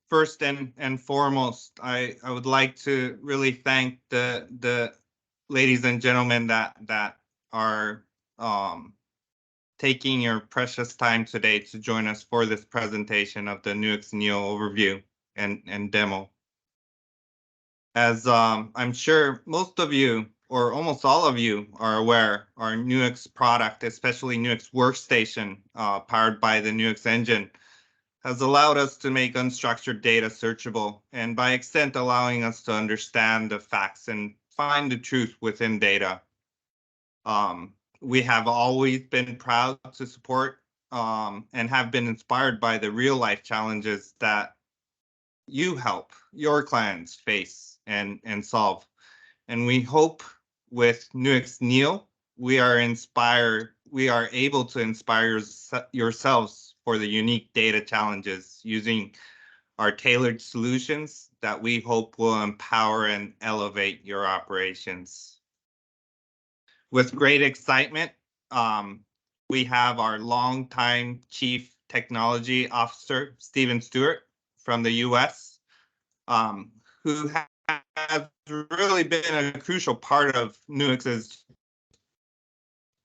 First and foremost, I would like to really thank the ladies and gentlemen that are taking your precious time today to join us for this presentation of the Nuix Neo Overview and demo. As I'm sure most of you, or almost all of you, are aware, our Nuix product, especially Nuix Workstation, powered by the Nuix engine, has allowed us to make unstructured data searchable, and by extent allowing us to understand the facts and find the truth within data. We have always been proud to support and have been inspired by the real life challenges that you help your clients face and solve. And we hope with Nuix Neo, we are able to inspire yourselves for the unique data challenges using our tailored solutions that we hope will empower and elevate your operations. With great excitement, we have our longtime Chief Technology Officer, Stephen Stewart from the US, who has really been a crucial part of Nuix's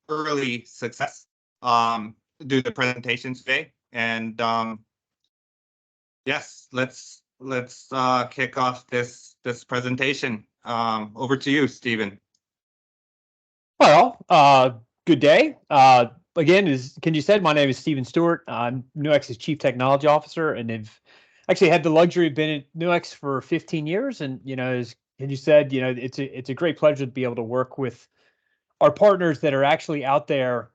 early success, do the presentation today. And yes, let's kick off this presentation. Over to you, Stephen. Well, good day. Again, as Kenji said, my name is Stephen Stewart. I'm Nuix's Chief Technology Officer, and have actually had the luxury of being at Nuix for 15 years. And as Kenji said, it's a great pleasure to be able to work with our partners that are actually out there,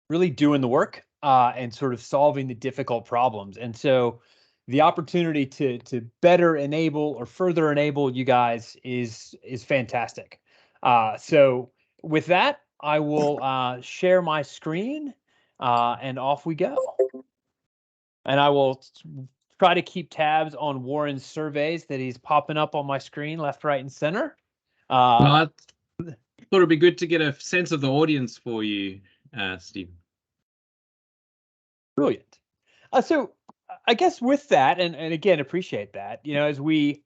really doing the work and sort of solving the difficult problems. And so, the opportunity to better enable or further enable you guys is fantastic. So with that, I will share my screen and off we go. And I will try to keep tabs on Warren's surveys that he's popping up on my screen, left, right, and center. I thought it'd be good to get a sense of the audience for you, Stephen. Brilliant. So I guess with that, and again, appreciate that, as we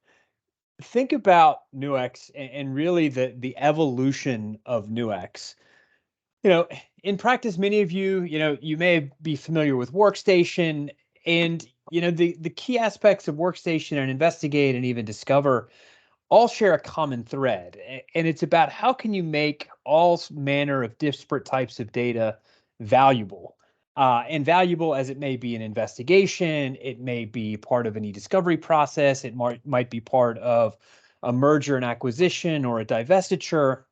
think about Nuix and really the evolution of Nuix, in practice, many of you, you may be familiar with Workstation, and, the key aspects of Workstation and Investigate and even Discover all share a common thread. And it's about how can you make all manner of disparate types of data valuable. And valuable as it may be an investigation, it may be part of an e-discovery process, it might be part of a merger and acquisition or a divestiture.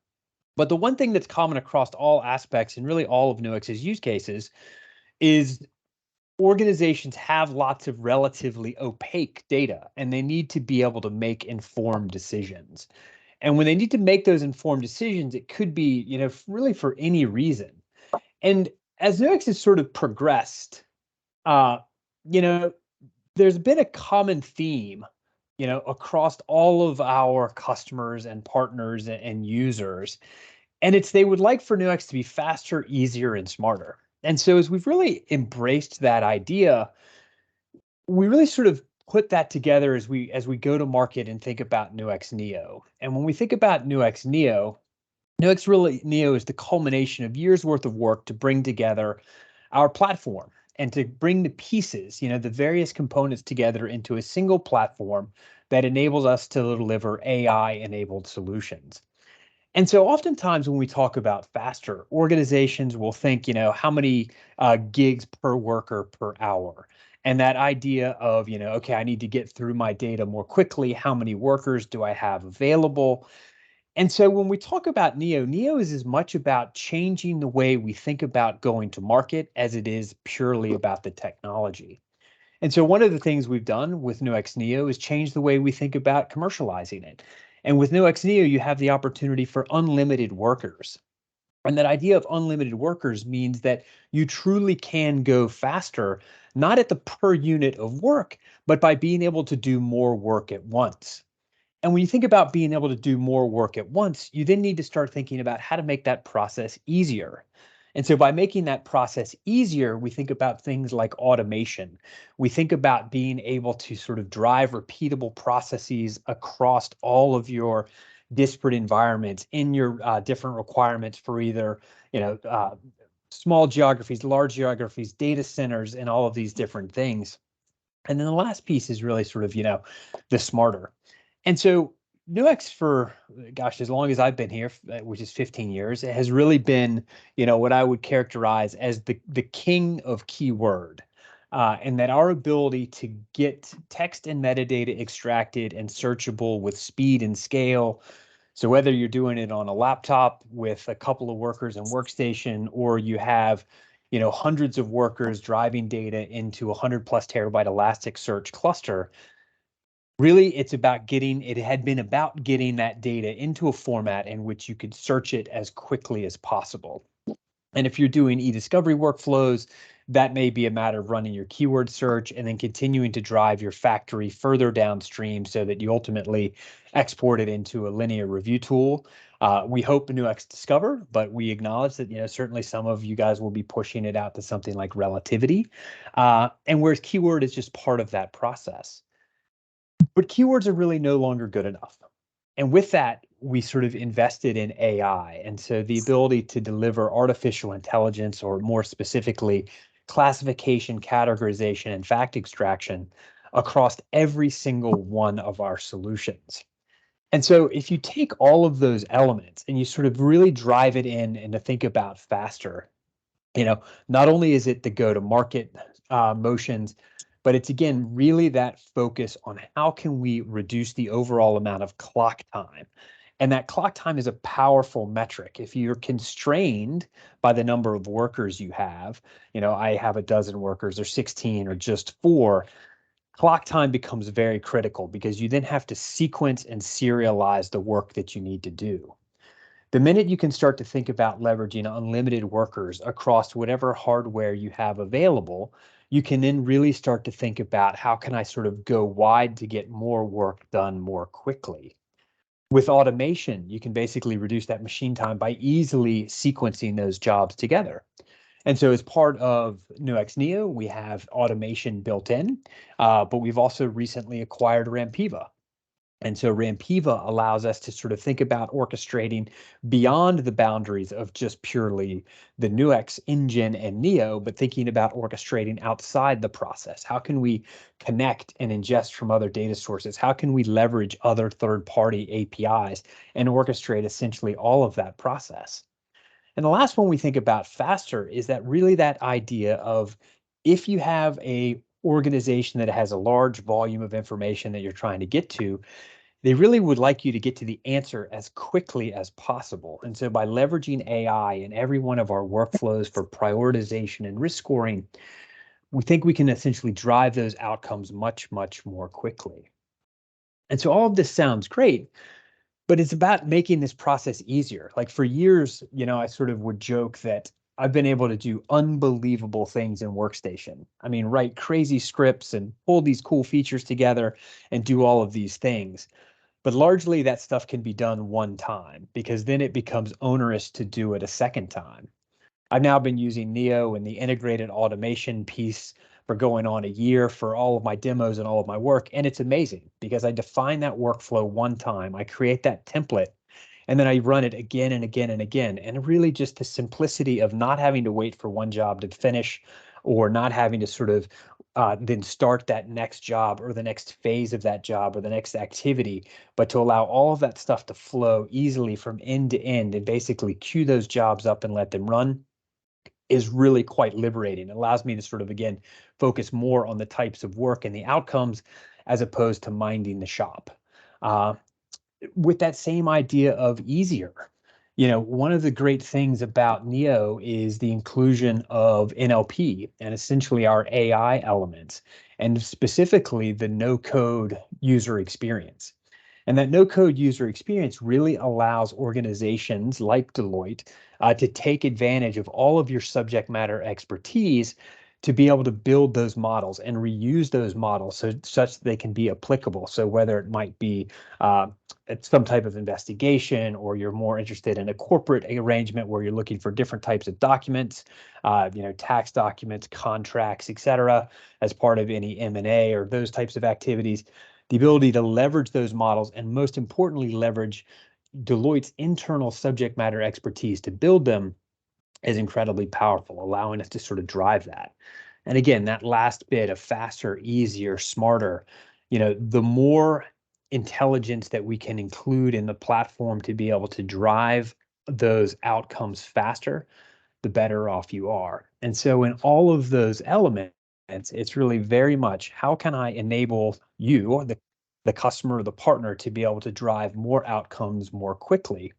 But the one thing that's common across all aspects and really all of Nuix's use cases is organizations have lots of relatively opaque data, and they need to be able to make informed decisions. And when they need to make those informed decisions, it could be, really for any reason. And as Nuix has sort of progressed, there's been a common theme, across all of our customers and partners and users, and it's they would like for Nuix to be faster, easier, and smarter. And so as we've really embraced that idea, we really sort of put that together as we go to market and think about Nuix Neo. And when we think about Nuix Neo, Nuix Neo is the culmination of years worth of work to bring together our platform and to bring the pieces, the various components together into a single platform that enables us to deliver AI-enabled solutions. And so oftentimes when we talk about faster, organizations will think, how many gigs per worker per hour? And that idea of, okay, I need to get through my data more quickly. How many workers do I have available? And so when we talk about Neo is as much about changing the way we think about going to market as it is purely about the technology. And so one of the things we've done with Nuix Neo is change the way we think about commercializing it. And with Nuix Neo, you have the opportunity for unlimited workers. And that idea of unlimited workers means that you truly can go faster, not at the per unit of work, but by being able to do more work at once. And when you think about being able to do more work at once, you then need to start thinking about how to make that process easier. And so by making that process easier, we think about things like automation. We think about being able to sort of drive repeatable processes across all of your disparate environments in your different requirements for either, small geographies, large geographies, data centers, and all of these different things. And then the last piece is really sort of, the smarter. And so Nuix for, gosh, as long as I've been here, which is 15 years, it has really been, what I would characterize as the king of keyword. And that our ability to get text and metadata extracted and searchable with speed and scale. So whether you're doing it on a laptop with a couple of workers and workstation, or you have, hundreds of workers driving data into 100+ terabyte Elasticsearch cluster, really it had been about getting that data into a format in which you could search it as quickly as possible. And if you're doing e-discovery workflows, that may be a matter of running your keyword search and then continuing to drive your factory further downstream so that you ultimately export it into a linear review tool. We hope Nuix Discover, but we acknowledge that certainly some of you guys will be pushing it out to something like Relativity, and whereas keyword is just part of that process. But keywords are really no longer good enough. And with that, we sort of invested in AI. And so the ability to deliver artificial intelligence, or more specifically, classification, categorization, and fact extraction across every single one of our solutions. And so if you take all of those elements and you sort of really drive it in and to think about faster, not only is it the go-to-market motions, but it's, again, really that focus on how can we reduce the overall amount of clock time. And that clock time is a powerful metric. If you're constrained by the number of workers you have, I have a dozen workers or 16 or just 4, clock time becomes very critical because you then have to sequence and serialize the work that you need to do. The minute you can start to think about leveraging unlimited workers across whatever hardware you have available, you can then really start to think about how can I sort of go wide to get more work done more quickly. With automation, you can basically reduce that machine time by easily sequencing those jobs together. And so as part of Nuix Neo, we have automation built in, but we've also recently acquired Rampiva. And so Rampiva allows us to sort of think about orchestrating beyond the boundaries of just purely the Nuix engine and Neo, but thinking about orchestrating outside the process. How can we connect and ingest from other data sources? How can we leverage other third-party APIs and orchestrate essentially all of that process? And the last one we think about faster is that really that idea of, if you have a organization that has a large volume of information that you're trying to get to, they really would like you to get to the answer as quickly as possible. And so by leveraging AI in every one of our workflows for prioritization and risk scoring, we think we can essentially drive those outcomes much, much more quickly. And so all of this sounds great, but it's about making this process easier. Like for years, I sort of would joke that I've been able to do unbelievable things in Workstation. I mean, write crazy scripts and pull these cool features together and do all of these things. But largely that stuff can be done one time, because then it becomes onerous to do it a second time. I've now been using Neo and the integrated automation piece for going on a year for all of my demos and all of my work. And it's amazing because I define that workflow one time, I create that template, and then I run it again and again and again. And really just the simplicity of not having to wait for one job to finish, or not having to sort of then start that next job or the next phase of that job or the next activity, but to allow all of that stuff to flow easily from end to end and basically queue those jobs up and let them run, is really quite liberating. It allows me to sort of, again, focus more on the types of work and the outcomes as opposed to minding the shop. With that same idea of easier, one of the great things about Neo is the inclusion of NLP and essentially our AI elements, and specifically the no-code user experience. And that no-code user experience really allows organizations like Deloitte to take advantage of all of your subject matter expertise to be able to build those models and reuse those models such that they can be applicable. So whether it might be it's some type of investigation, or you're more interested in a corporate arrangement where you're looking for different types of documents, tax documents, contracts, et cetera, as part of any M&A or those types of activities, the ability to leverage those models, and most importantly, leverage Deloitte's internal subject matter expertise to build them, is incredibly powerful, allowing us to sort of drive that. And again, that last bit of faster, easier, smarter, the more intelligence that we can include in the platform to be able to drive those outcomes faster, the better off you are. And so in all of those elements, it's really very much, how can I enable you, the customer or the partner, to be able to drive more outcomes more quickly?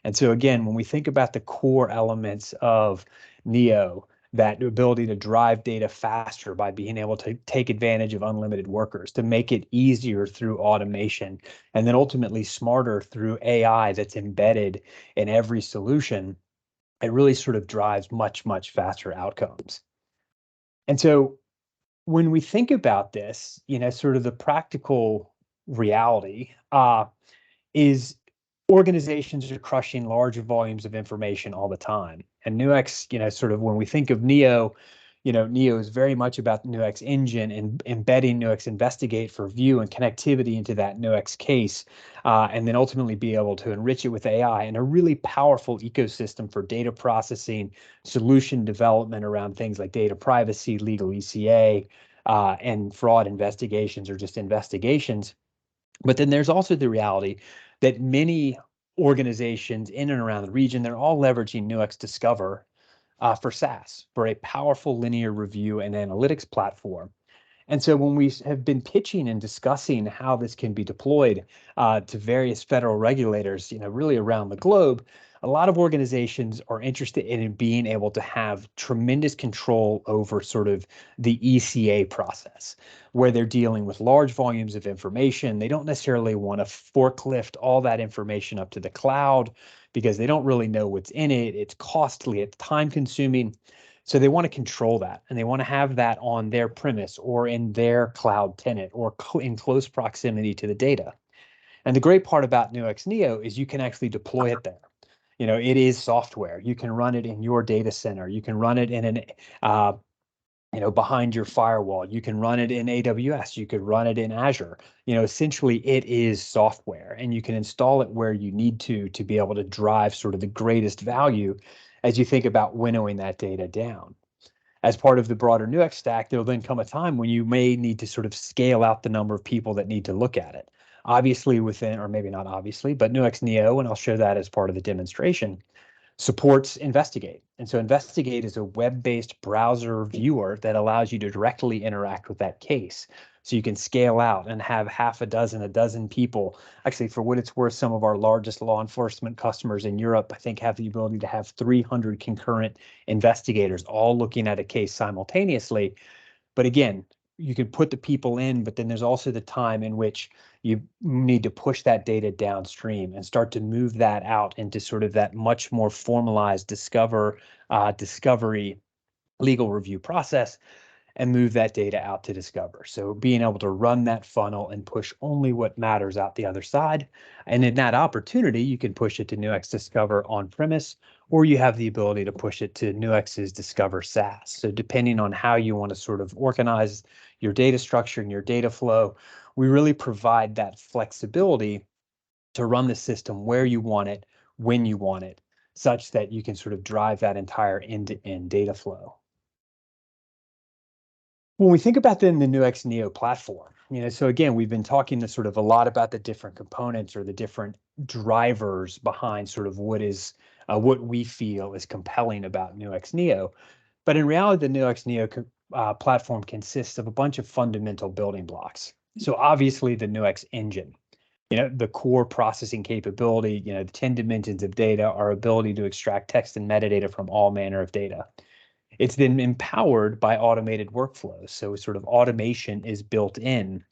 And so again, when we think about the core elements of Neo, that ability to drive data faster by being able to take advantage of unlimited workers, to make it easier through automation, and then ultimately smarter through AI that's embedded in every solution, it really sort of drives much, much faster outcomes. And so when we think about this, sort of the practical reality is organizations are crushing large volumes of information all the time. And Nuix, sort of when we think of Neo, Neo is very much about the Nuix engine and embedding Nuix Investigate for view and connectivity into that Nuix case, and then ultimately be able to enrich it with AI, and a really powerful ecosystem for data processing, solution development around things like data privacy, legal ECA, and fraud investigations, or just investigations. But then there's also the reality that many organizations in and around the region, they're all leveraging Nuix Discover for SaaS, for a powerful linear review and analytics platform. And so when we have been pitching and discussing how this can be deployed to various federal regulators, really around the globe, a lot of organizations are interested in being able to have tremendous control over sort of the ECA process, where they're dealing with large volumes of information. They don't necessarily want to forklift all that information up to the cloud because they don't really know what's in it. It's costly, it's time consuming. So they want to control that, and they want to have that on their premise or in their cloud tenant or in close proximity to the data. And the great part about Nuix Neo is you can actually deploy it there. It is software. You can run it in your data center. You can run it in an behind your firewall. You can run it in AWS. You could run it in Azure. Essentially it is software, and you can install it where you need to be able to drive sort of the greatest value as you think about winnowing that data down. As part of the broader Nuix stack, there'll then come a time when you may need to sort of scale out the number of people that need to look at it. Obviously within, or maybe not obviously, but Nuix Neo, and I'll show that as part of the demonstration, supports Investigate. And so Investigate is a web-based browser viewer that allows you to directly interact with that case. So you can scale out and have a dozen people. Actually, for what it's worth, some of our largest law enforcement customers in Europe, I think, have the ability to have 300 concurrent investigators all looking at a case simultaneously. But again, you can put the people in, but then there's also the time in which you need to push that data downstream and start to move that out into sort of that much more formalized discovery legal review process, and move that data out to Discover. So being able to run that funnel and push only what matters out the other side. And in that opportunity, you can push it to Nuix Discover on premise, or you have the ability to push it to Nuix's Discover SaaS. So depending on how you want to sort of organize your data structure and your data flow, we really provide that flexibility to run the system where you want it, when you want it, such that you can sort of drive that entire end-to-end data flow. When we think about then the Nuix Neo platform, so again, we've been talking to sort of a lot about the different components or the different drivers behind sort of what we feel is compelling about Nuix Neo. But in reality, the Nuix Neo platform consists of a bunch of fundamental building blocks. So obviously the Nuix engine, the core processing capability, the 10 dimensions of data, our ability to extract text and metadata from all manner of data. It's then empowered by automated workflows. So sort of automation is built in,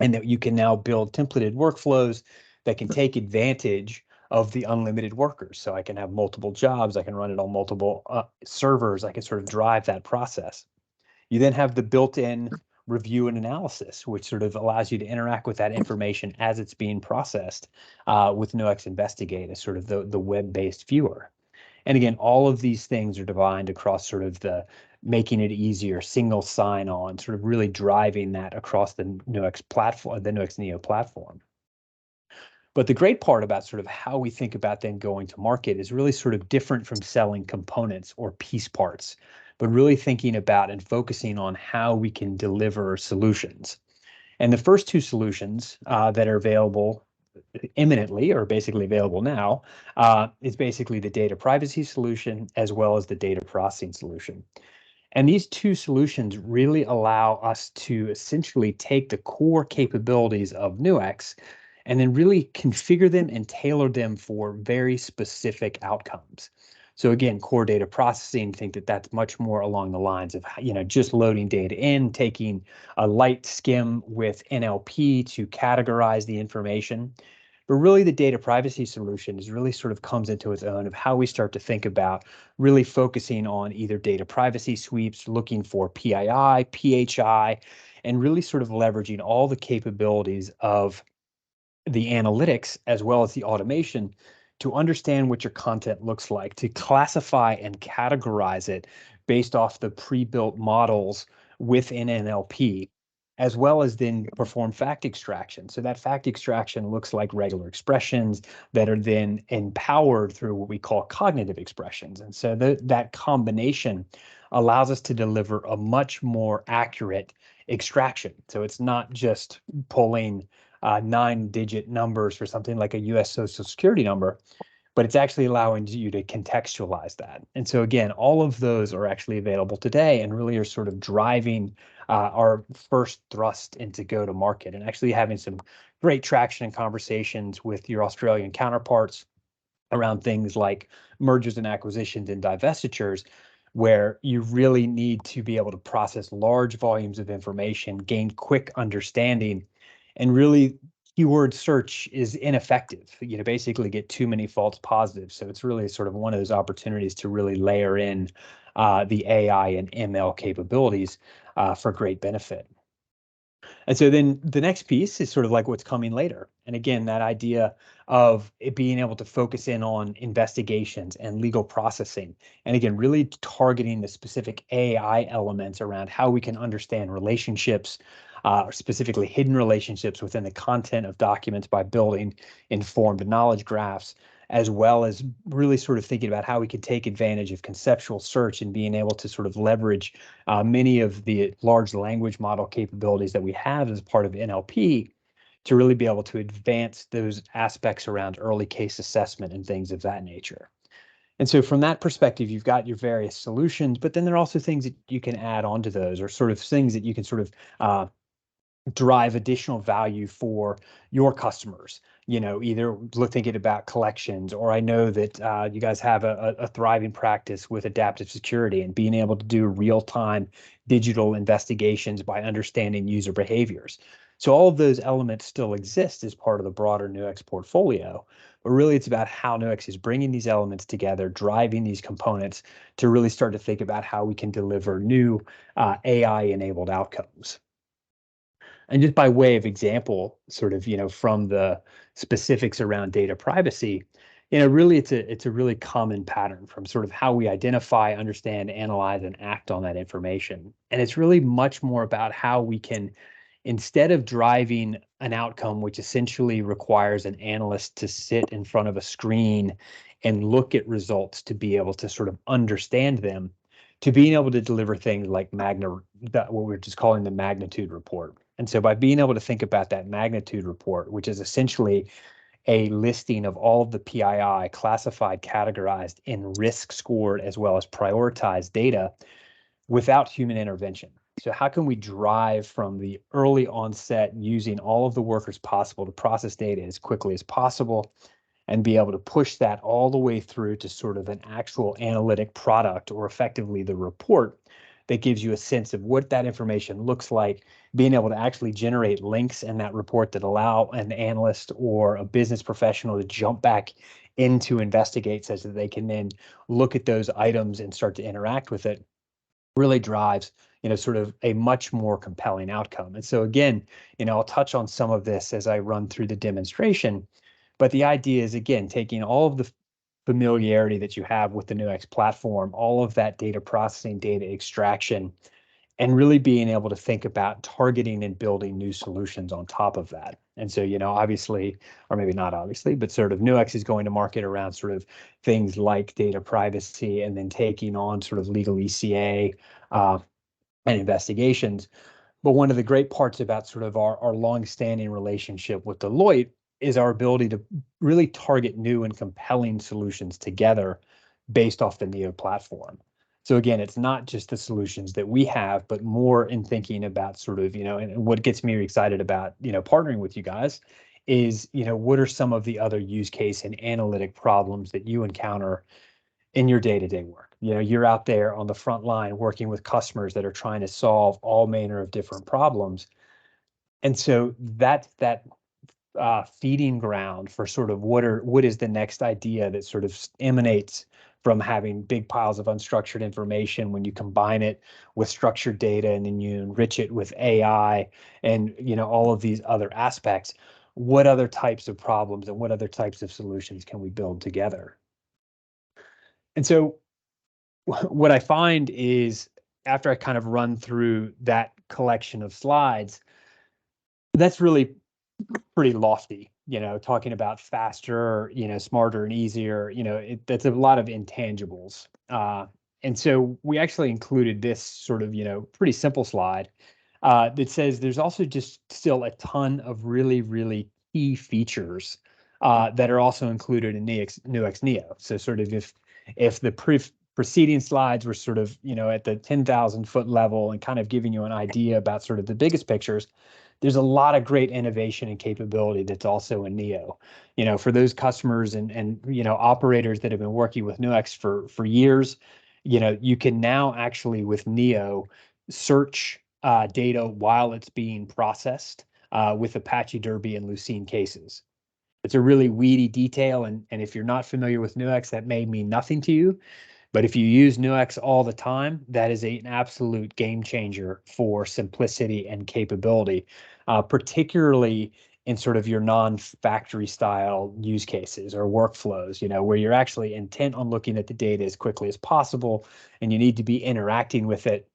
and that you can now build templated workflows that can take advantage of the unlimited workers. So I can have multiple jobs. I can run it on multiple servers. I can sort of drive that process. You then have the built-in review and analysis, which sort of allows you to interact with that information as it's being processed with Nuix Investigate as sort of the web-based viewer. And again, all of these things are defined across sort of the making it easier, single sign-on, sort of really driving that across the Nuix platform, the Nuix Neo platform. But the great part about sort of how we think about then going to market is really sort of different from selling components or piece parts, but really thinking about and focusing on how we can deliver solutions. And the first two solutions that are available imminently, or basically available now, is basically the data privacy solution as well as the data processing solution. And these two solutions really allow us to essentially take the core capabilities of Nuix and then really configure them and tailor them for very specific outcomes. So again, core data processing, think that that's much more along the lines of, just loading data in, taking a light skim with NLP to categorize the information. But really the data privacy solution is really sort of comes into its own of how we start to think about really focusing on either data privacy sweeps, looking for PII, PHI, and really sort of leveraging all the capabilities of the analytics as well as the automation to understand what your content looks like, to classify and categorize it based off the pre-built models within NLP, as well as then perform fact extraction. So that fact extraction looks like regular expressions that are then empowered through what we call cognitive expressions. And so that combination allows us to deliver a much more accurate extraction. So it's not just pulling 9-digit numbers for something like a US Social Security number, but it's actually allowing you to contextualize that. And so again, all of those are actually available today and really are sort of driving our first thrust into go-to-market and actually having some great traction and conversations with your Australian counterparts around things like mergers and acquisitions and divestitures, where you really need to be able to process large volumes of information, gain quick understanding, and really keyword search is ineffective. Basically get too many false positives. So it's really sort of one of those opportunities to really layer in the AI and ML capabilities for great benefit. And so then the next piece is sort of like what's coming later. And again, that idea of it being able to focus in on investigations and legal processing. And again, really targeting the specific AI elements around how we can understand relationships, specifically hidden relationships within the content of documents by building informed knowledge graphs, as well as really sort of thinking about how we can take advantage of conceptual search and being able to sort of leverage many of the large language model capabilities that we have as part of NLP to really be able to advance those aspects around early case assessment and things of that nature. And so from that perspective, you've got your various solutions, but then there are also things that you can add onto those, or sort of things that you can sort of drive additional value for your customers. Either thinking about collections, or I know that you guys have a thriving practice with adaptive security and being able to do real-time digital investigations by understanding user behaviors. So all of those elements still exist as part of the broader Nuix portfolio, but really it's about how Nuix is bringing these elements together, driving these components to really start to think about how we can deliver new AI-enabled outcomes. And just by way of example, sort of, from the specifics around data privacy, really it's a really common pattern from sort of how we identify, understand, analyze, and act on that information. And it's really much more about how we can, instead of driving an outcome which essentially requires an analyst to sit in front of a screen and look at results to be able to sort of understand them, to being able to deliver things like what we're just calling the magnitude report. And so by being able to think about that magnitude report, which is essentially a listing of all of the PII classified, categorized, and risk scored, as well as prioritized data without human intervention. So how can we drive from the early onset using all of the workers possible to process data as quickly as possible and be able to push that all the way through to sort of an actual analytic product, or effectively the report that gives you a sense of what that information looks like, being able to actually generate links in that report that allow an analyst or a business professional to jump back into Investigate such that they can then look at those items and start to interact with it, really drives sort of a much more compelling outcome. And so again, I'll touch on some of this as I run through the demonstration, but the idea is, again, taking all of the familiarity that you have with the Nuix platform, all of that data processing, data extraction, and really being able to think about targeting and building new solutions on top of that. And so, obviously, or maybe not obviously, but sort of Nuix is going to market around sort of things like data privacy, and then taking on sort of legal ECA and investigations. But one of the great parts about sort of our long-standing relationship with Deloitte is our ability to really target new and compelling solutions together based off the Neo platform. So again, it's not just the solutions that we have, but more in thinking about sort of, and what gets me excited about, partnering with you guys is, what are some of the other use case and analytic problems that you encounter in your day-to-day work? You're out there on the front line working with customers that are trying to solve all manner of different problems. And so that's that feeding ground for sort of what is the next idea that sort of emanates from having big piles of unstructured information. When you combine it with structured data and then you enrich it with AI and all of these other aspects, what other types of problems and what other types of solutions can we build together? And so what I find is, after I kind of run through that collection of slides, that's really pretty lofty, talking about faster, smarter and easier, that's a lot of intangibles. And so we actually included this sort of, pretty simple slide that says there's also just still a ton of really, really key features that are also included in Nuix Neo. So sort of if the preceding slides were sort of, at the 10,000 foot level and kind of giving you an idea about sort of the biggest pictures, there's a lot of great innovation and capability that's also in Neo. For those customers and operators that have been working with Nuix for years, you can now actually with Neo search data while it's being processed with Apache Derby and Lucene cases. It's a really weedy detail, and if you're not familiar with Nuix, that may mean nothing to you. But if you use Nuix all the time, that is an absolute game changer for simplicity and capability, particularly in sort of your non-factory style use cases or workflows, where you're actually intent on looking at the data as quickly as possible, and you need to be interacting with it.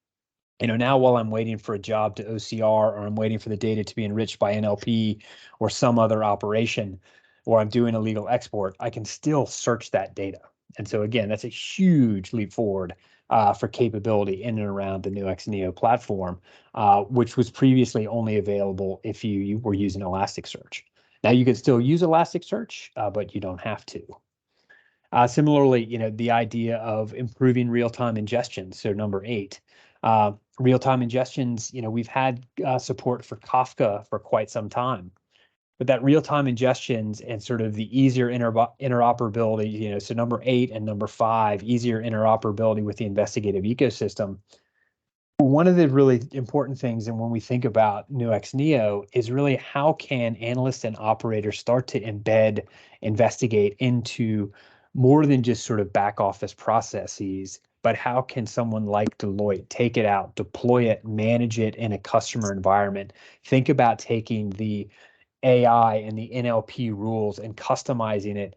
Now while I'm waiting for a job to OCR, or I'm waiting for the data to be enriched by NLP or some other operation, or I'm doing a legal export, I can still search that data. And so again, that's a huge leap forward for capability in and around the Nuix Neo platform, which was previously only available if you were using Elasticsearch. Now you can still use Elasticsearch, but you don't have to. Similarly, the idea of improving real-time ingestion. So number 8, real-time ingestions, we've had support for Kafka for quite some time. But that real-time ingestions and sort of the easier interoperability, so number 8 and number 5, easier interoperability with the investigative ecosystem. One of the really important things, and when we think about Nuix Neo, is really how can analysts and operators start to embed, investigate into more than just sort of back office processes, but how can someone like Deloitte take it out, deploy it, manage it in a customer environment, think about taking the AI and the NLP rules and customizing it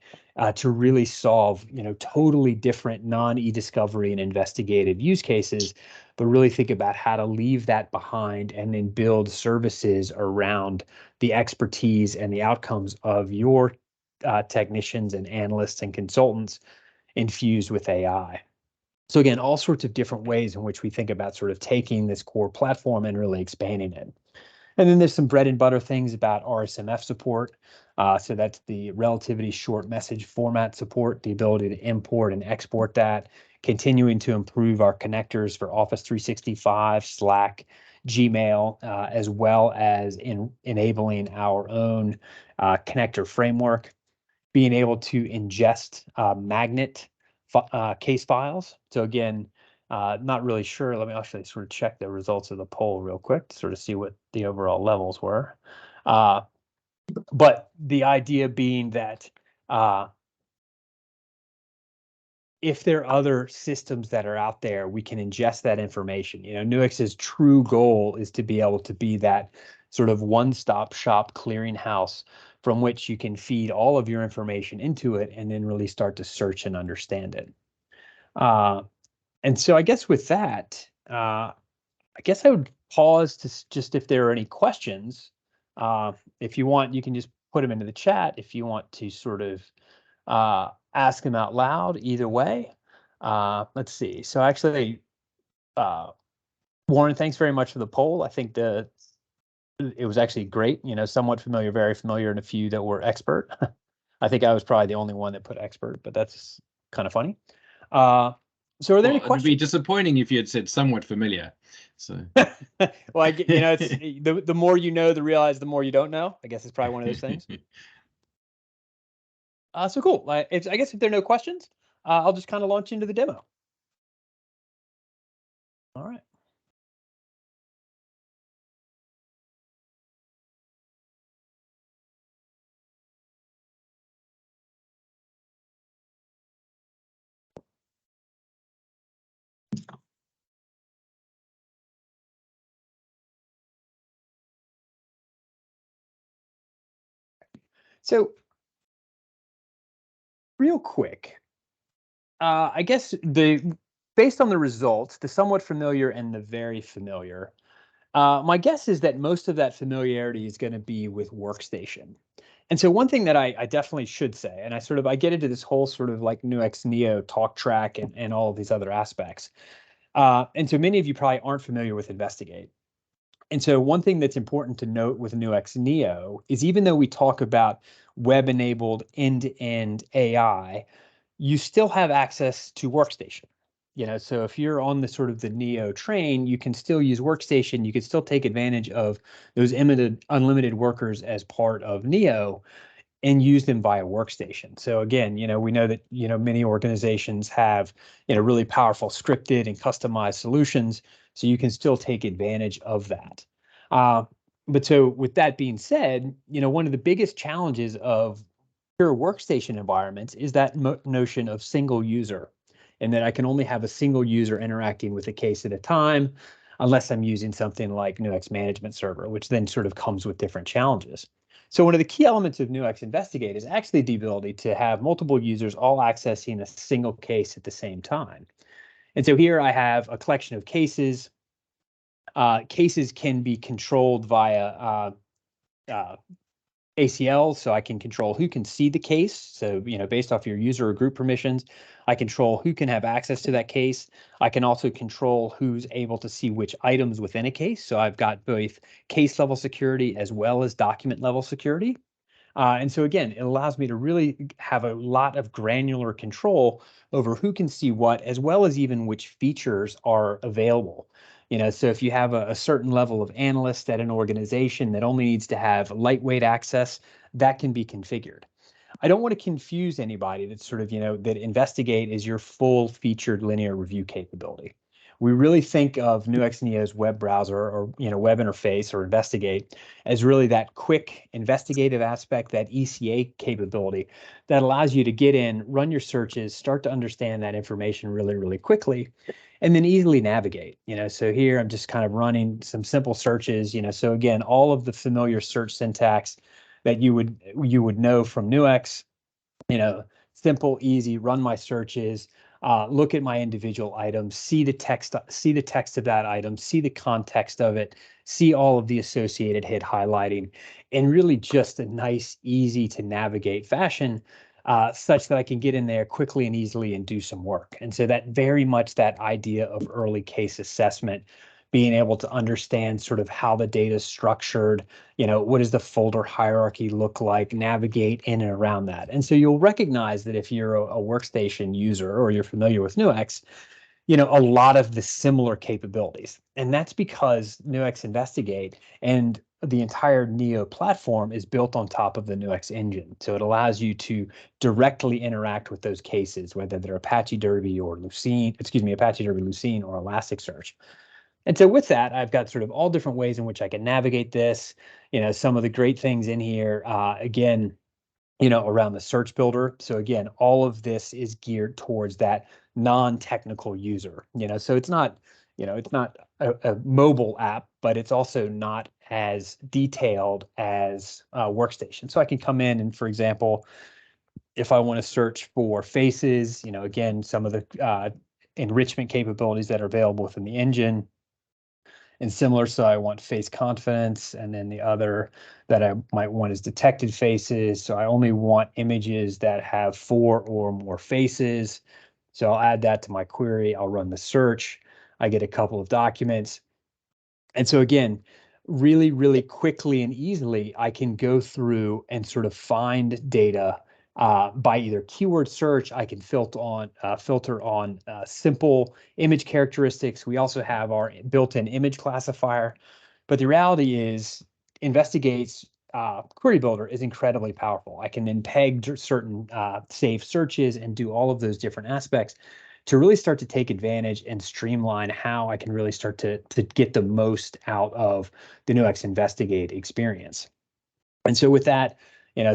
to really solve, totally different non-e-discovery and investigative use cases, but really think about how to leave that behind and then build services around the expertise and the outcomes of your technicians and analysts and consultants infused with AI. So again, all sorts of different ways in which we think about sort of taking this core platform and really expanding it. And then there's some bread and butter things about RSMF support. So that's the relativity short message format support, the ability to import and export that, continuing to improve our connectors for Office 365, Slack, Gmail, as well as enabling our own connector framework, being able to ingest magnet case files. So again, not really sure. Let me actually sort of check the results of the poll real quick to sort of see what the overall levels were. But the idea being that if there are other systems that are out there, we can ingest that information. Nuix's true goal is to be able to be that sort of one-stop shop clearinghouse from which you can feed all of your information into it and then really start to search and understand it. And so I guess with that, I guess I would pause to just if there are any questions. If you want, you can just put them into the chat if you want to sort of ask them out loud, either way. Let's see. So actually, Warren, thanks very much for the poll. I think it was actually great, somewhat familiar, very familiar, and a few that were expert. I think I was probably the only one that put expert, but that's kind of funny. So are there any It'd questions? be disappointing if you had said somewhat familiar. So well, it's the more you know, the more you don't know. I guess it's probably one of those things. So cool. I guess if there are no questions, I'll just kind of launch into the demo. All right. So real quick, I guess based on the results, the somewhat familiar and the very familiar, my guess is that most of that familiarity is going to be with Workstation. And so one thing that I definitely should say, and I get into this whole sort of like Nuix Neo talk track and all of these other aspects. And so many of you probably aren't familiar with Investigate. And so one thing that's important to note with Nuix Neo is even though we talk about web-enabled end-to-end AI, you still have access to Workstation. So if you're on the sort of the Neo train, you can still use Workstation. You can still take advantage of those unlimited workers as part of Neo and use them via Workstation. So again, we know that, many organizations have, really powerful scripted and customized solutions, so you can still take advantage of that. But so with that being said, one of the biggest challenges of pure Workstation environments is that notion of single user, and that I can only have a single user interacting with a case at a time, unless I'm using something like Nuix Management Server, which then sort of comes with different challenges. So one of the key elements of Nuix Investigate is actually the ability to have multiple users all accessing a single case at the same time. And so here I have a collection of cases. Cases can be controlled via ACL, so I can control who can see the case. So, based off your user or group permissions, I control who can have access to that case. I can also control who's able to see which items within a case. So I've got both case level security as well as document level security. And so again, it allows me to really have a lot of granular control over who can see what, as well as even which features are available. So if you have a certain level of analyst at an organization that only needs to have lightweight access, that can be configured. I don't want to confuse anybody that's sort of, that Investigate is your full featured linear review capability. We really think of Nuix Neo's web browser or, web interface or Investigate as really that quick investigative aspect, that ECA capability that allows you to get in, run your searches, start to understand that information really, really quickly, and then easily navigate. So here I'm just kind of running some simple searches. So again, all of the familiar search syntax that you would know from Nuix. Simple, easy, run my searches, look at my individual items, see the text of that item, see the context of it, see all of the associated hit highlighting, and really just a nice, easy to navigate fashion, such that I can get in there quickly and easily and do some work. And so that very much that idea of early case assessment, being able to understand sort of how the data is structured, what does the folder hierarchy look like, navigate in and around that. And so you'll recognize that if you're a Workstation user or you're familiar with Nuix, a lot of the similar capabilities. And that's because Nuix Investigate and the entire Neo platform is built on top of the Nuix engine. So it allows you to directly interact with those cases, whether they're Apache Derby or Lucene, Apache Derby, Lucene, or Elasticsearch. And so with that, I've got sort of all different ways in which I can navigate this. Some of the great things in here, again, around the search builder. So again, all of this is geared towards that non-technical user, so it's not, it's not a mobile app, but it's also not as detailed as Workstation. So I can come in and, for example, if I want to search for faces, again, some of the enrichment capabilities that are available within the engine and similar. So I want face confidence, and then the other that I might want is detected faces. So I only want images that have 4 or more faces. So I'll add that to my query. I'll run the search. I get a couple of documents. And so again, really, really quickly and easily, I can go through and sort of find data by either keyword search. I can filter on simple image characteristics. We also have our built-in image classifier. But the reality is, Investigate's query builder is incredibly powerful. I can then peg certain safe searches and do all of those different aspects to really start to take advantage and streamline how I can really start to get the most out of the Nuix Investigate experience. And so with that,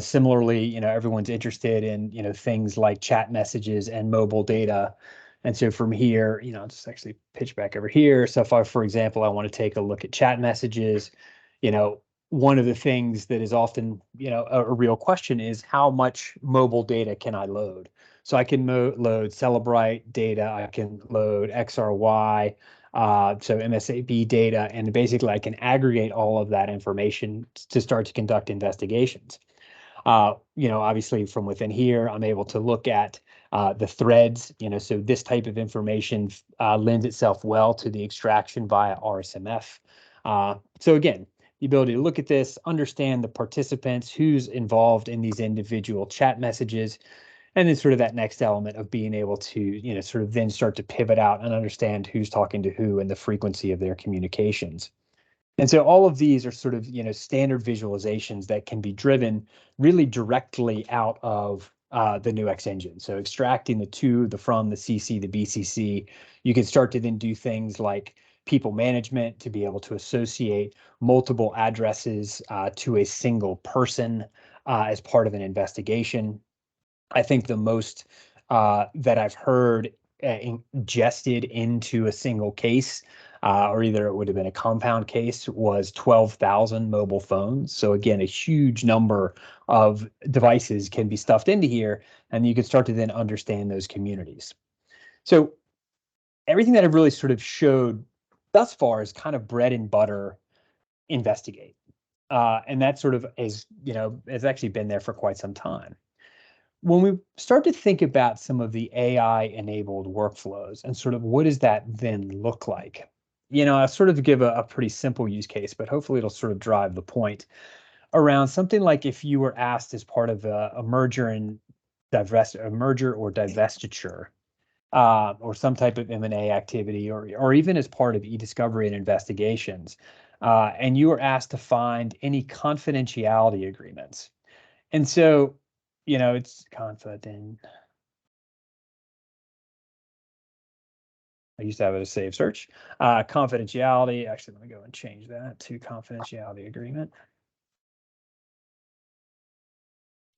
similarly, everyone's interested in, things like chat messages and mobile data. And so from here, I'll just actually pitch back over here. So if I, for example, I want to take a look at chat messages, one of the things that is often, a real question is how much mobile data can I load? So I can load Celebrite data, I can load XRY, so MSAB data, and basically I can aggregate all of that information to start to conduct investigations. Obviously from within here, I'm able to look at the threads, so this type of information lends itself well to the extraction via RSMF. So again, the ability to look at this, understand the participants, who's involved in these individual chat messages, and then sort of that next element of being able to, sort of then start to pivot out and understand who's talking to who and the frequency of their communications. And so all of these are sort of, standard visualizations that can be driven really directly out of the Nuix engine. So extracting the to, the from, the CC, the BCC, you can start to then do things like people management to be able to associate multiple addresses to a single person as part of an investigation. I think the most that I've heard ingested into a single case, or either it would have been a compound case, was 12,000 mobile phones. So again, a huge number of devices can be stuffed into here, and you can start to then understand those communities. So everything that I've really sort of showed thus far is kind of bread and butter Investigate. And that sort of has actually been there for quite some time. When we start to think about some of the AI-enabled workflows and sort of what does that then look like? I'll sort of give a pretty simple use case, but hopefully it'll sort of drive the point around something like if you were asked as part of a merger or divestiture, or some type of M&A activity, or even as part of e-discovery and investigations, and you were asked to find any confidentiality agreements. And so, it's confident. I used to have it as save search. Confidentiality. Actually, let me go and change that to confidentiality agreement.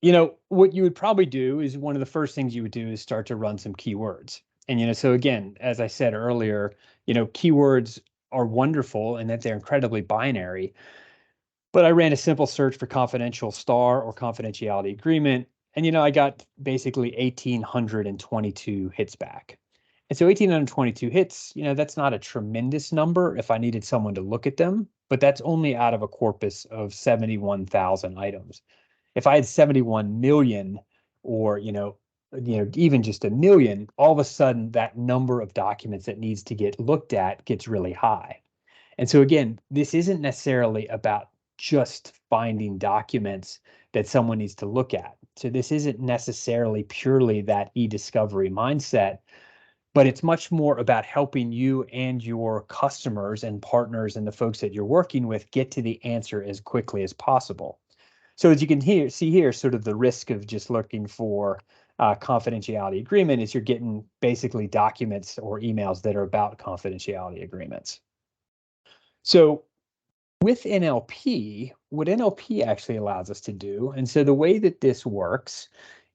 What you would probably do is one of the first things you would do is start to run some keywords. And, so again, as I said earlier, keywords are wonderful and that they're incredibly binary. But I ran a simple search for confidential star or confidentiality agreement. And, I got basically 1,822 hits back. And so 1,822 hits, that's not a tremendous number if I needed someone to look at them, but that's only out of a corpus of 71,000 items. If I had 71 million or, even just a million, all of a sudden that number of documents that needs to get looked at gets really high. And so again, this isn't necessarily about just finding documents that someone needs to look at. So this isn't necessarily purely that e-discovery mindset, but it's much more about helping you and your customers and partners and the folks that you're working with get to the answer as quickly as possible. So as you can see here, sort of the risk of just looking for confidentiality agreement is you're getting basically documents or emails that are about confidentiality agreements. So With NLP, what NLP actually allows us to do, and so the way that this works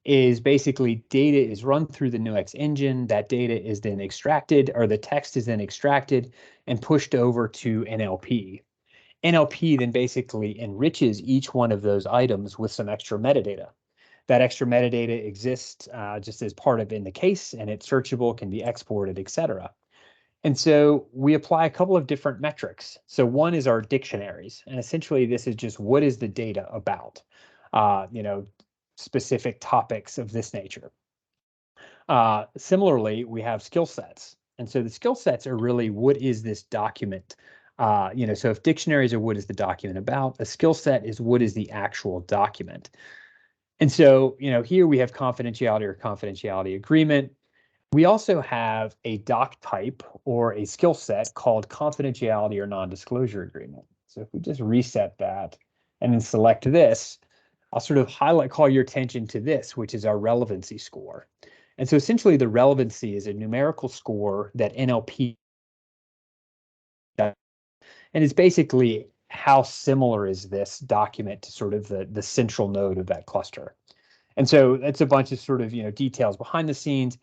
is basically data is run through the Nuix engine. That data is then extracted, or the text is then extracted and pushed over to NLP. NLP then basically enriches each one of those items with some extra metadata. That extra metadata exists just as part of in the case, and it's searchable, can be exported, etc. And so we apply a couple of different metrics. So one is our dictionaries, and essentially this is just what is the data about, specific topics of this nature. Similarly, we have skill sets. And so the skill sets are really what is this document? So if dictionaries are what is the document about, a skill set is what is the actual document. And so, here we have confidentiality or confidentiality agreement. We also have a doc type or a skill set called confidentiality or non-disclosure agreement. So if we just reset that and then select this, I'll sort of call your attention to this, which is our relevancy score. And so essentially the relevancy is a numerical score that NLP does. And it's basically how similar is this document to sort of the central node of that cluster. And so that's a bunch of sort of, details behind the scenes.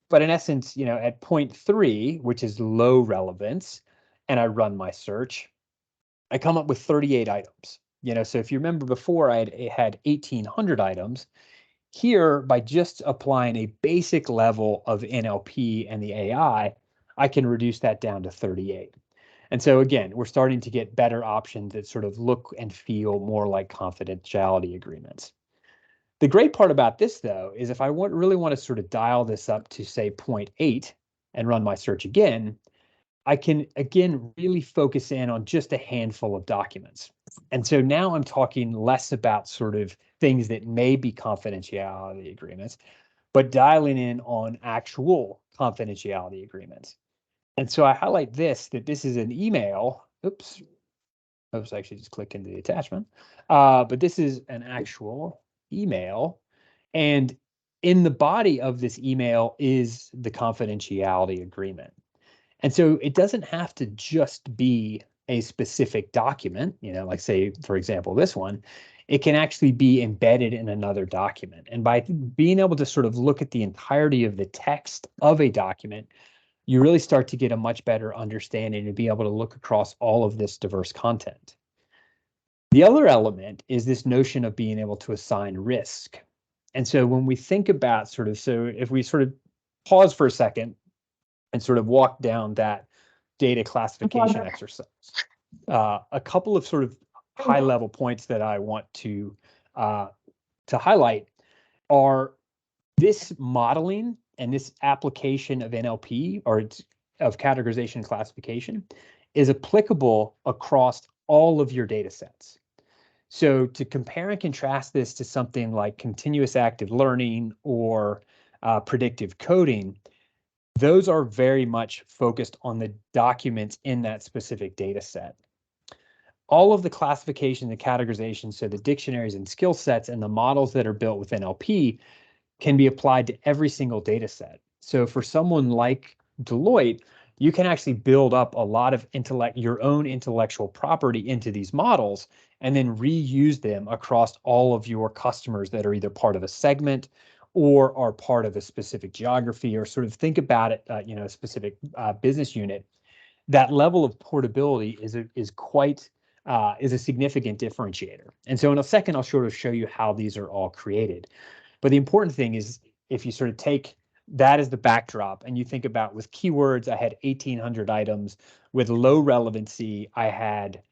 But in essence, at point 3, which is low relevance, and I run my search, I come up with 38 items. So if you remember before, I had 1,800 items. Here, by just applying a basic level of NLP and the AI, I can reduce that down to 38. And so again, we're starting to get better options that sort of look and feel more like confidentiality agreements. The great part about this, though, is if I really want to sort of dial this up to, say, 0.8 and run my search again, I can, again, really focus in on just a handful of documents. And so now I'm talking less about sort of things that may be confidentiality agreements, but dialing in on actual confidentiality agreements. And so I highlight that this is an email. Oops, actually just click into the attachment. But this is an actual email. And in the body of this email is the confidentiality agreement. And so it doesn't have to just be a specific document, like say, for example, this one. It can actually be embedded in another document. And by being able to sort of look at the entirety of the text of a document, you really start to get a much better understanding and be able to look across all of this diverse content. The other element is this notion of being able to assign risk. And so when we think about so if we sort of pause for a second and sort of walk down that data classification exercise, a couple of sort of high level points that I want to highlight are this modeling and this application of NLP or of categorization and classification is applicable across all of your data sets. So to compare and contrast this to something like continuous active learning or predictive coding, those are very much focused on the documents in that specific data set. All of the classification, the categorization, so the dictionaries and skill sets and the models that are built with NLP can be applied to every single data set. So for someone like Deloitte, you can actually build up a lot of your own intellectual property into these models and then reuse them across all of your customers that are either part of a segment or are part of a specific geography, or sort of think about it, a specific business unit. That level of portability is a significant differentiator. And so in a second, I'll sort of show you how these are all created. But the important thing is, if you sort of take that as the backdrop and you think about with keywords, I had 1,800 items. With low relevancy, I had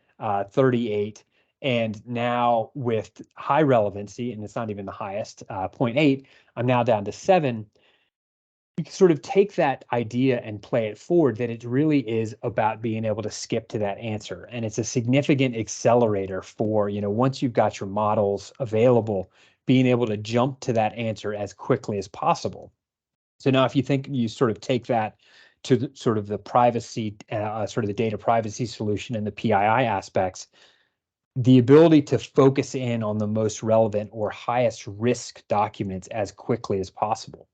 38. And now with high relevancy, and it's not even the highest, 0.8, I'm now down to 7. You can sort of take that idea and play it forward, that it really is about being able to skip to that answer. And it's a significant accelerator for, once you've got your models available, being able to jump to that answer as quickly as possible. So now if you sort of take that to sort of the privacy, sort of the data privacy solution and the PII aspects, the ability to focus in on the most relevant or highest risk documents as quickly as possible.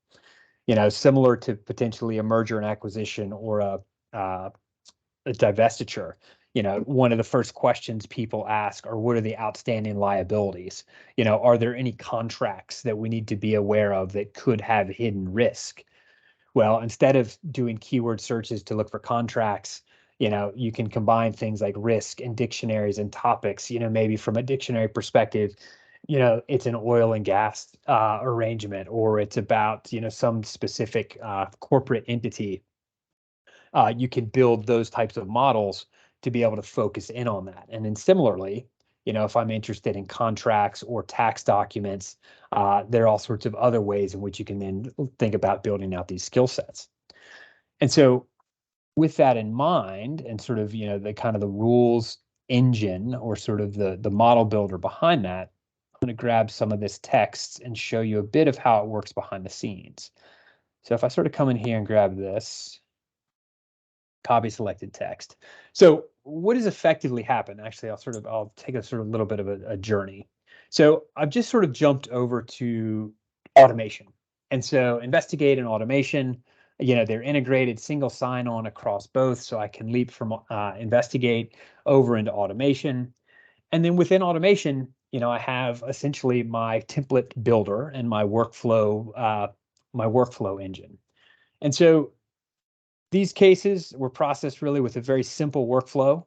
Similar to potentially a merger and acquisition or a divestiture. one of the first questions people ask are, what are the outstanding liabilities? Are there any contracts that we need to be aware of that could have hidden risk? Well, instead of doing keyword searches to look for contracts, you can combine things like risk and dictionaries and topics. Maybe from a dictionary perspective, it's an oil and gas arrangement, or it's about, some specific corporate entity. You can build those types of models to be able to focus in on that. And then similarly, if I'm interested in contracts or tax documents, there are all sorts of other ways in which you can then think about building out these skill sets. And so with that in mind, and sort of, the kind of the rules engine, or sort of the model builder behind that, I'm going to grab some of this text and show you a bit of how it works behind the scenes. So if I sort of come in here and grab this, copy selected text. So what has effectively happened? Actually, I'll take a sort of little bit of a journey. So I've just sort of jumped over to automation. And so investigate and automation, they're integrated, single sign-on across both. So I can leap from investigate over into automation. And then within automation, I have essentially my template builder and my workflow engine. And so these cases were processed really with a very simple workflow.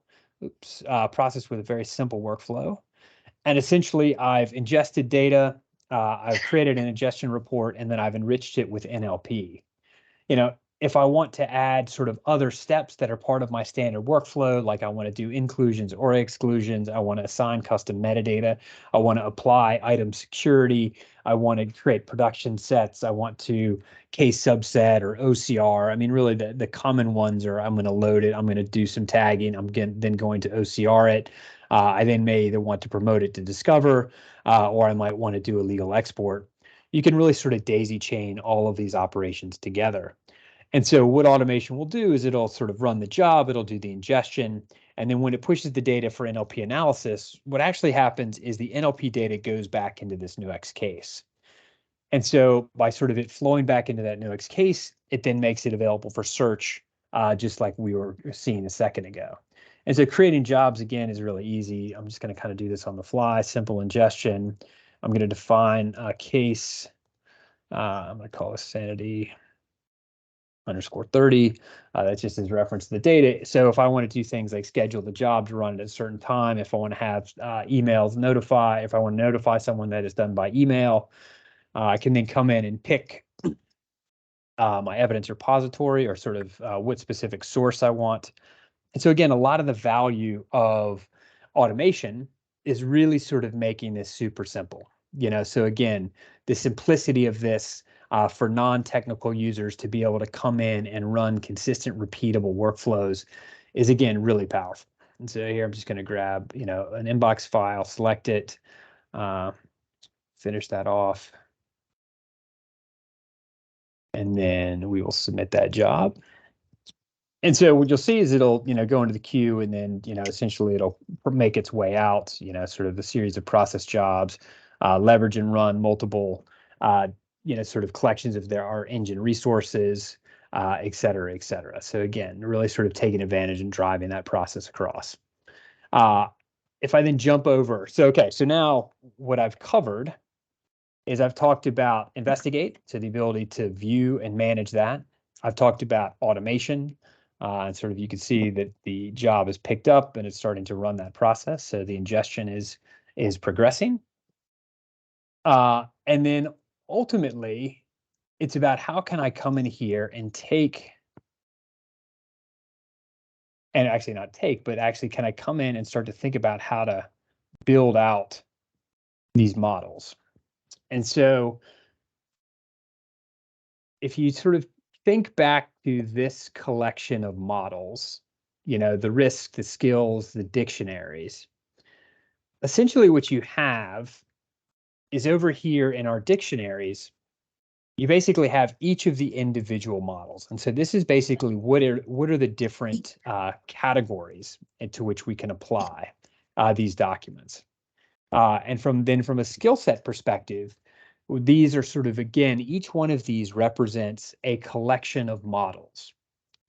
And essentially, I've ingested data, I've created an ingestion report, and then I've enriched it with NLP. If I want to add sort of other steps that are part of my standard workflow, like I want to do inclusions or exclusions, I want to assign custom metadata, I want to apply item security, I want to create production sets, I want to case subset or OCR. I mean, really the common ones are, I'm going to load it, I'm going to do some tagging, then going to OCR it. I then may either want to promote it to Discover, or I might want to do a legal export. You can really sort of daisy chain all of these operations together. And so what automation will do is it'll sort of run the job, it'll do the ingestion, and then when it pushes the data for NLP analysis, what actually happens is the NLP data goes back into this Nuix case. And so by sort of it flowing back into that Nuix case, it then makes it available for search, just like we were seeing a second ago. And so creating jobs, again, is really easy. I'm just going to kind of do this on the fly, simple ingestion. I'm going to define a case. I'm going to call this sanity _30. That's just as reference to the data. So if I want to do things like schedule the job to run at a certain time, if I want to have emails notify, if I want to notify someone that is done by email, I can then come in and pick my evidence repository, or sort of what specific source I want. And so again, a lot of the value of automation is really sort of making this super simple. So again, the simplicity of this for non-technical users to be able to come in and run consistent, repeatable workflows is, again, really powerful. And so here I'm just going to grab, an inbox file, select it, finish that off, and then we will submit that job. And so what you'll see is it'll, go into the queue, and then, essentially it'll make its way out, sort of a series of process jobs, leverage and run multiple, sort of collections of our engine resources, et cetera, et cetera. So again, really sort of taking advantage and driving that process across. If I then jump over, so now what I've covered is I've talked about investigate, so the ability to view and manage that. I've talked about automation, and sort of you can see that the job is picked up and it's starting to run that process. So the ingestion is progressing. And then ultimately, it's about how can I come in here and actually can I come in and start to think about how to build out these models. And so if you sort of think back to this collection of models, the risk, the skills, the dictionaries, essentially what you have is over here in our dictionaries, you basically have each of the individual models. And so this is basically what are the different categories into which we can apply these documents. And from a skill set perspective, these are sort of, again, each one of these represents a collection of models.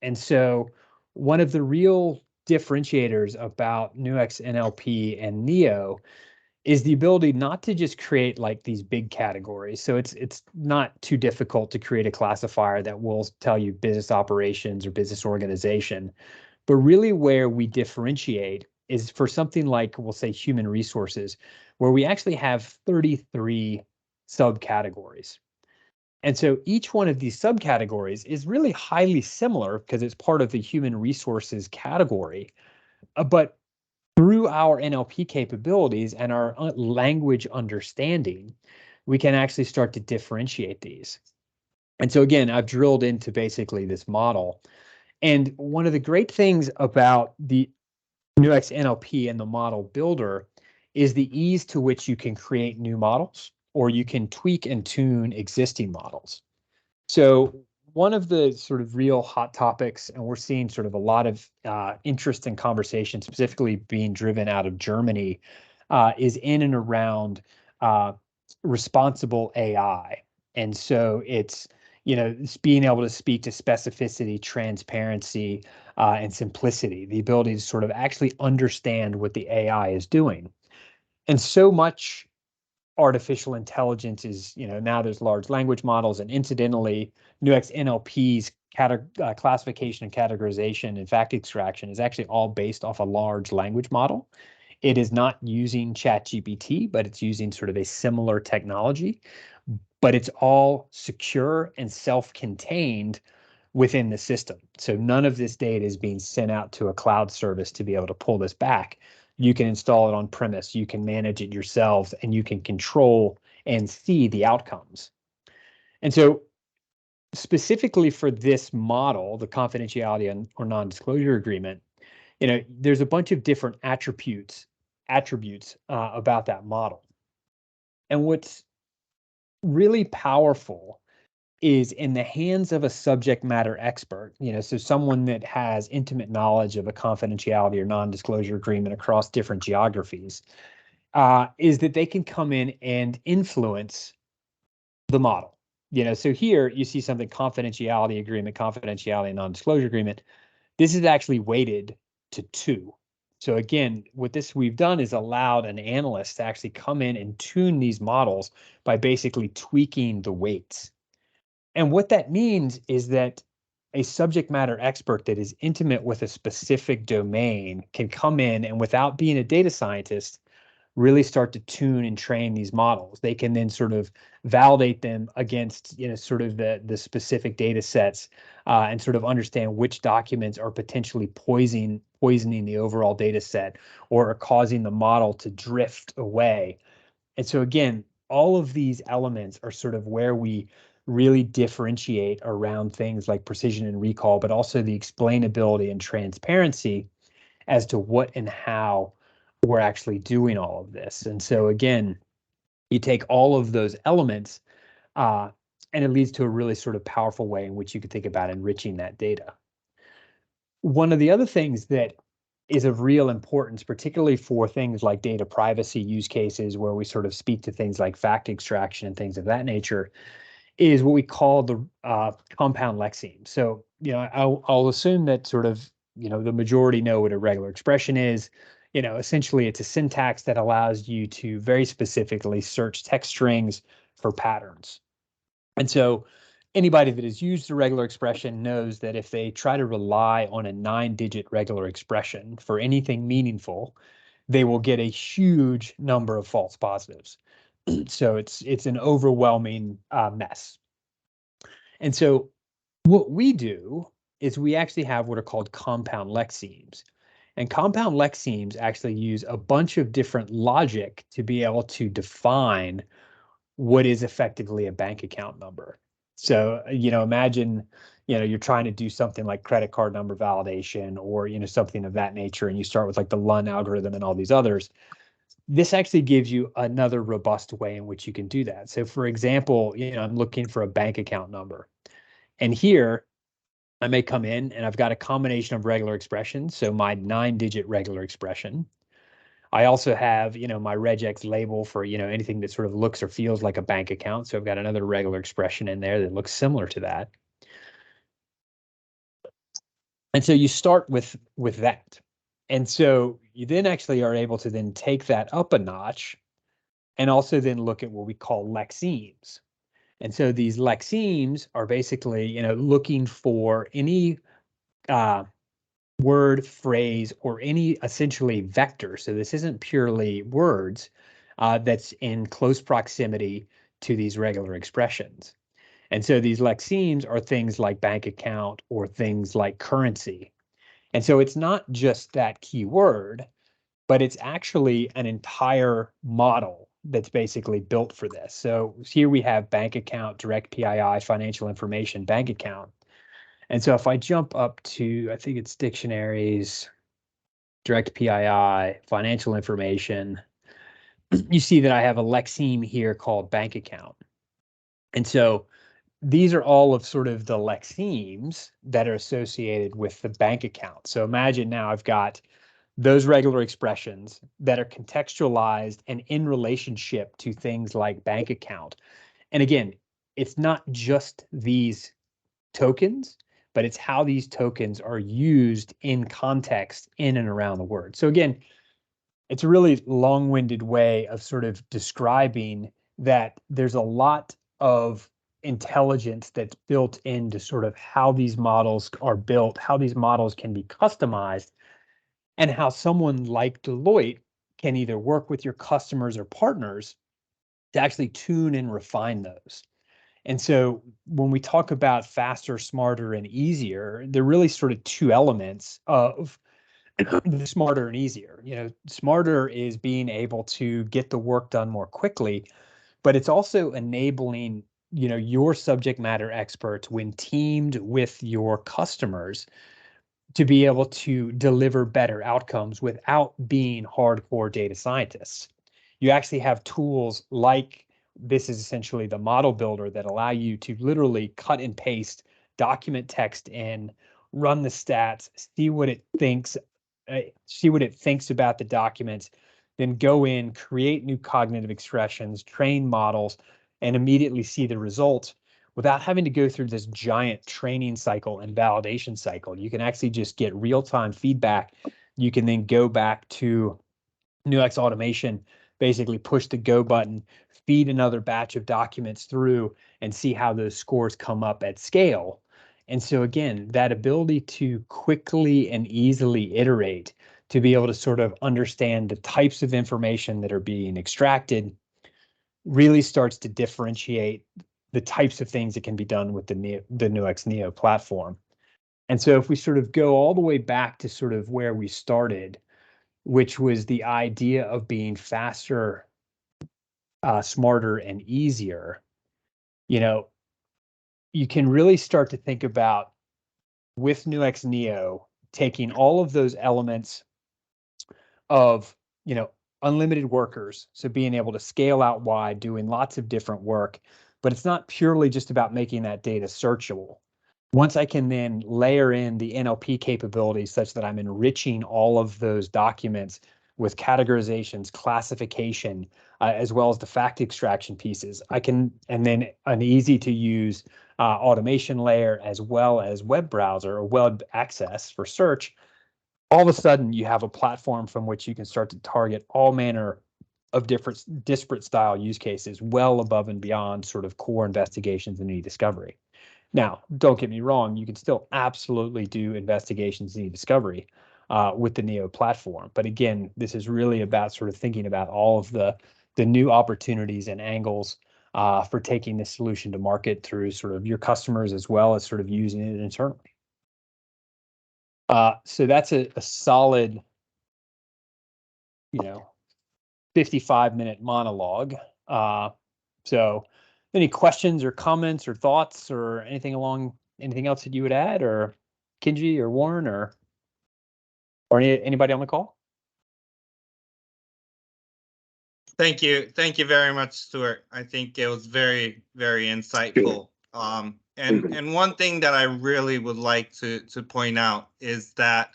And so one of the real differentiators about Nuix NLP and Neo is the ability not to just create like these big categories. So it's not too difficult to create a classifier that will tell you business operations or business organization, but really where we differentiate is for something like, we'll say, human resources, where we actually have 33 subcategories. And so each one of these subcategories is really highly similar because it's part of the human resources category. But through our NLP capabilities and our language understanding, we can actually start to differentiate these. And so again, I've drilled into basically this model. And one of the great things about the Nuix NLP and the model builder is the ease to which you can create new models, or you can tweak and tune existing models. So one of the sort of real hot topics, and we're seeing sort of a lot of interest and conversation, specifically being driven out of Germany, is in and around responsible AI. And so it's, it's being able to speak to specificity, transparency, and simplicity, the ability to sort of actually understand what the AI is doing. And so much artificial intelligence is, now there's large language models, and incidentally, Nuix NLP's classification and categorization and fact extraction is actually all based off a large language model. It is not using ChatGPT, but it's using sort of a similar technology, but it's all secure and self-contained within the system. So none of this data is being sent out to a cloud service to be able to pull this back. You can install it on premise, you can manage it yourselves, and you can control and see the outcomes. And so specifically for this model, the confidentiality or non-disclosure agreement, there's a bunch of different attributes about that model. And what's really powerful is in the hands of a subject matter expert, so someone that has intimate knowledge of a confidentiality or non-disclosure agreement across different geographies, is that they can come in and influence the model. So here you see something confidentiality agreement, confidentiality and non-disclosure agreement. This is actually weighted to 2. So again, what we've done is allowed an analyst to actually come in and tune these models by basically tweaking the weights. And what that means is that a subject matter expert that is intimate with a specific domain can come in and, without being a data scientist, really start to tune and train these models. They can then sort of validate them against, sort of the specific data sets, and sort of understand which documents are potentially poisoning the overall data set or are causing the model to drift away. And so again, all of these elements are sort of where we really differentiate around things like precision and recall, but also the explainability and transparency as to what and how we're actually doing all of this. And so again, you take all of those elements, and it leads to a really sort of powerful way in which you could think about enriching that data. One of the other things that is of real importance, particularly for things like data privacy use cases, where we sort of speak to things like fact extraction and things of that nature, is what we call the compound lexeme. So, I'll assume that sort of, the majority know what a regular expression is. Essentially it's a syntax that allows you to very specifically search text strings for patterns. And so anybody that has used a regular expression knows that if they try to rely on a 9-digit regular expression for anything meaningful, they will get a huge number of false positives. So it's an overwhelming mess. And so what we do is we actually have what are called compound lexemes. And compound lexemes actually use a bunch of different logic to be able to define what is effectively a bank account number. So, imagine, you're trying to do something like credit card number validation or, something of that nature, and you start with like the LUN algorithm and all these others. This actually gives you another robust way in which you can do that. So for example, I'm looking for a bank account number. And here I may come in and I've got a combination of regular expressions. So my 9-digit regular expression. I also have, my regex label for, anything that sort of looks or feels like a bank account. So I've got another regular expression in there that looks similar to that. And so you start with that. And so you then actually are able to then take that up a notch and also then look at what we call lexemes. And so these lexemes are basically, looking for any word, phrase, or any essentially vector. So this isn't purely words that's in close proximity to these regular expressions. And so these lexemes are things like bank account or things like currency. And so it's not just that keyword, but it's actually an entire model that's basically built for this. So here we have bank account, direct PII, financial information, bank account. And so if I jump up to, I think it's dictionaries, direct PII, financial information, you see that I have a lexeme here called bank account. And so these are all of sort of the lexemes that are associated with the bank account. So imagine now I've got those regular expressions that are contextualized and in relationship to things like bank account. And again, it's not just these tokens, but it's how these tokens are used in context in and around the word. So again, it's a really long-winded way of sort of describing that there's a lot of intelligence that's built into sort of how these models are built, how these models can be customized, and how someone like Deloitte can either work with your customers or partners to actually tune and refine those. And so when we talk about faster, smarter, and easier, they're really sort of two elements of the smarter and easier. Smarter is being able to get the work done more quickly, but it's also enabling, your subject matter experts when teamed with your customers to be able to deliver better outcomes without being hardcore data scientists. You actually have tools like this is essentially the model builder that allow you to literally cut and paste document text in, run the stats, see what it thinks about the documents, then go in, create new cognitive expressions, train models, and immediately see the results without having to go through this giant training cycle and validation cycle. You can actually just get real-time feedback. You can then go back to Nuix automation, basically push the go button, feed another batch of documents through, and see how those scores come up at scale. And so again, that ability to quickly and easily iterate, to be able to sort of understand the types of information that are being extracted, really starts to differentiate the types of things that can be done with the Nuix Neo platform. And so if we sort of go all the way back to sort of where we started, which was the idea of being faster, smarter, and easier, you can really start to think about with Nuix Neo taking all of those elements of, unlimited workers. So being able to scale out wide, doing lots of different work, but it's not purely just about making that data searchable. Once I can then layer in the NLP capabilities such that I'm enriching all of those documents with categorizations, classification, as well as the fact extraction pieces, and then an easy to use automation layer, as well as web browser or web access for search, all of a sudden you have a platform from which you can start to target all manner of different disparate style use cases well above and beyond sort of core investigations and e-discovery. Now, don't get me wrong, you can still absolutely do investigations and e-discovery with the Neo platform. But again, this is really about sort of thinking about all of the new opportunities and angles for taking this solution to market through sort of your customers as well as sort of using it internally. So that's a solid, 55-minute monologue. So any questions or comments or thoughts or anything else that you would add, or Kinji or Warren or anybody on the call? Thank you very much, Stuart. I think it was very, very insightful. And one thing that I really would like to point out is that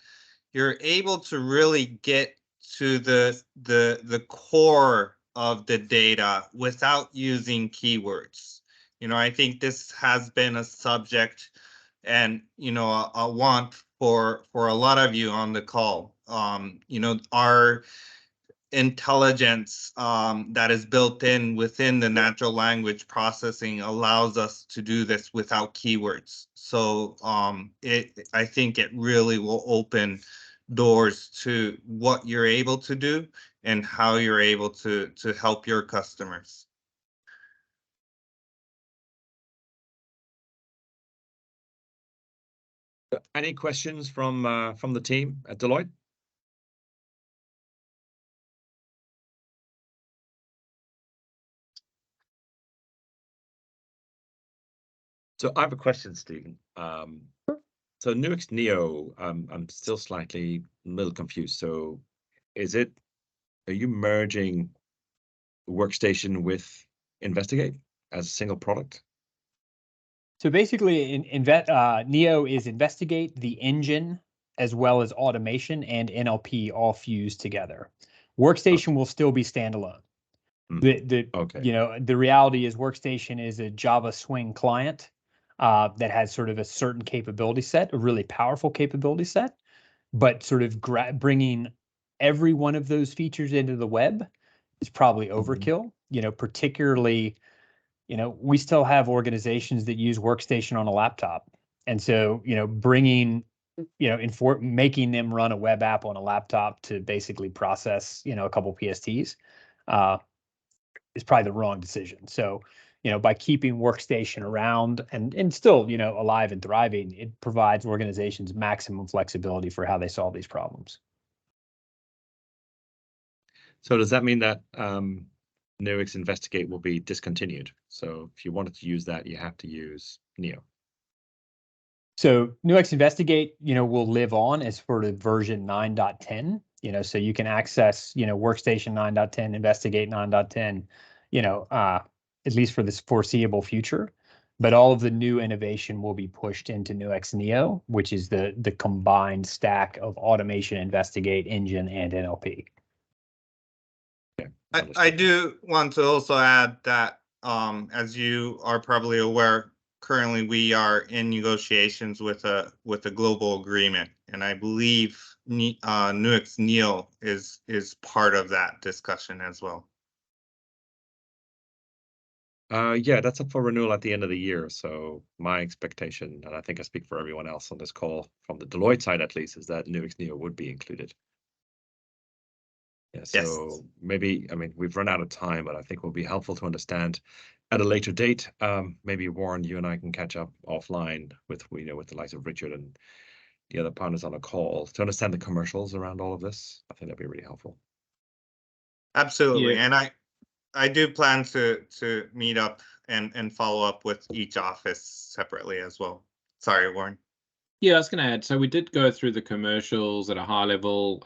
you're able to really get to the core of the data without using keywords. I think this has been a subject and a want for a lot of you on the call. Our intelligence that is built in within the natural language processing allows us to do this without keywords. So I think it really will open doors to what you're able to do and how you're able to help your customers. Any questions from the team at Deloitte? So I have a question, Stephen. So Nuix Neo, I'm still slightly a little confused. So are you merging Workstation with Investigate as a single product? So basically, Neo is Investigate, the engine, as well as automation and NLP all fused together. Workstation will still be standalone. Okay. The reality is Workstation is a Java Swing client that has sort of a certain capability set, a really powerful capability set, but sort of bringing every one of those features into the web is probably overkill. Particularly, we still have organizations that use Workstation on a laptop, and so bringing making them run a web app on a laptop to basically process a couple PSTs is probably the wrong decision. So by keeping Workstation around and still alive and thriving, it provides organizations maximum flexibility for how they solve these problems. So does that mean that Nuix Investigate will be discontinued? So if you wanted to use that, you have to use Neo. So Nuix Investigate, will live on as sort of version 9.10. So you can access, Workstation 9.10, Investigate 9.10, at least for this foreseeable future. But all of the new innovation will be pushed into Nuix Neo, which is the combined stack of automation, Investigate, engine, and NLP. I do want to also add that, as you are probably aware, currently we are in negotiations with a global agreement, and I believe Nuix Neo is part of that discussion as well. Yeah, that's up for renewal at the end of the year. So my expectation, and I think I speak for everyone else on this call, from the Deloitte side at least, is that Nuix Neo would be included. Yeah, so yes. Maybe, we've run out of time, but I think it will be helpful to understand at a later date. Maybe Warren, you and I can catch up offline with the likes of Richard and the other partners on a call to understand the commercials around all of this. I think that'd be really helpful. Absolutely, yeah. And I do plan to meet up and follow up with each office separately as well. Sorry, Warren. Yeah, I was going to add, so we did go through the commercials at a high level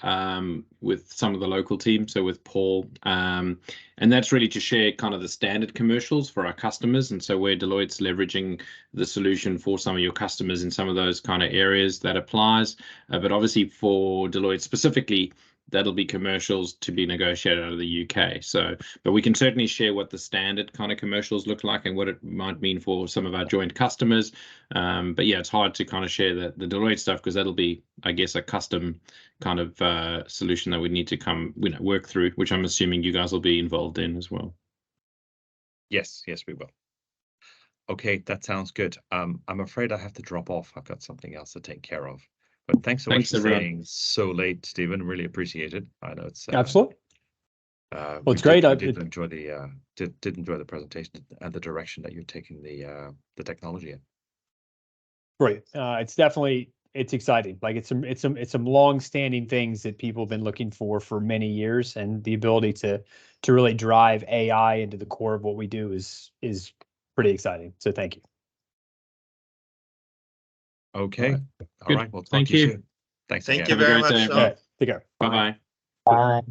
with some of the local teams, so with Paul, and that's really to share kind of the standard commercials for our customers. And so where Deloitte's leveraging the solution for some of your customers in some of those kind of areas, that applies. But obviously for Deloitte specifically, that'll be commercials to be negotiated out of the UK. So, but we can certainly share what the standard kind of commercials look like and what it might mean for some of our joint customers. But yeah, it's hard to kind of share the Deloitte stuff because that'll be, I guess, a custom kind of solution that we need to work through, which I'm assuming you guys will be involved in as well. Yes, we will. Okay, that sounds good. I'm afraid I have to drop off. I've got something else to take care of. But thanks so much for staying so late, Stephen. Really appreciate it. I know it's absolutely. Well, it's great. I did enjoy the presentation and the direction that you're taking the technology in. Great. It's exciting. Like it's some long-standing things that people have been looking for many years, and the ability to really drive AI into the core of what we do is pretty exciting. So thank you. Okay. All right. We'll talk Thank to you you soon. Thanks. Thank you very much. Right. Take care. Bye-bye. Bye.